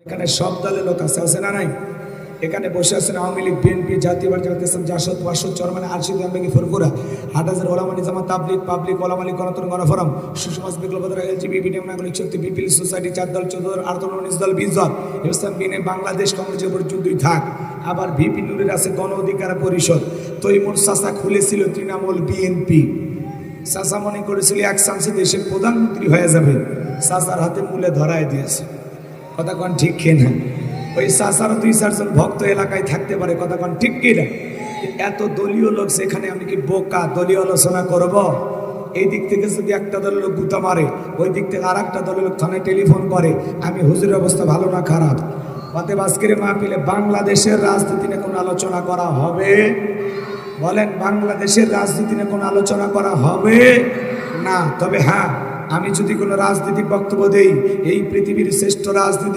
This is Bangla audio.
এখানে সব দলের লোক আছে না নাই? এখানে বসে আছেন আওয়ামী লীগ, বিএনপি, জাতীয় পার্টি, জাসদ, ওয়াসদ, চরমানে, আরশিদ, আমলাকি, ফুরফুরা, হাটাজার, ওলামানি জামাত, তাবলিগ, পাবলিক, ওলামালি, গণতন্ত্র, গণফোরাম, সুসমাজ, বিপ্লবতারা, এলজিবিটি, নাগরিক শক্তি, পিপিল সোসাইটি, 4 দল, 14 দল, 8 দল, 19 দল, 20 দল, ইসলাম বিনে বাংলাদেশ কংগ্রেসের উপর যুদ্ধই থাক। আবার ভিপি নুরের আছে গণ অধিকার পরিষদ। তৈমুর চাচা খুলেছিল তৃণমূল বিএনপি। চাচা মনে করেছিল এক চান্সে দেশের প্রধানমন্ত্রী হয়ে যাবে, চাচার হাতে মূলে ধরায় দিয়েছে। কথা কন ঠিক কিনা? ওই চাচারও 2-4 জন ভক্ত এলাকায় থাকতে পারে, কথা কন ঠিক কিনা? এত দলীয় লোক সেখানে আমি কি বোকা দলীয় আলোচনা করব? এই দিক থেকে যদি একটা দলের লোক গুতা মারে, ওই দিক থেকে আর একটা দলের লোক থানায় টেলিফোন করে, আমি হুজুরের অবস্থা ভালো না খারাপ? অতএব আজকের মাহফিলে বাংলাদেশের রাজনীতি নিয়ে কোনো আলোচনা করা হবে? বলেন, বাংলাদেশের রাজনীতি নিয়ে কোনো আলোচনা করা হবে না। তবে হ্যাঁ, আমি যদি কোনো রাজনৈতিক বক্তব্য দেই, এই পৃথিবীর শ্রেষ্ঠ রাজনীতি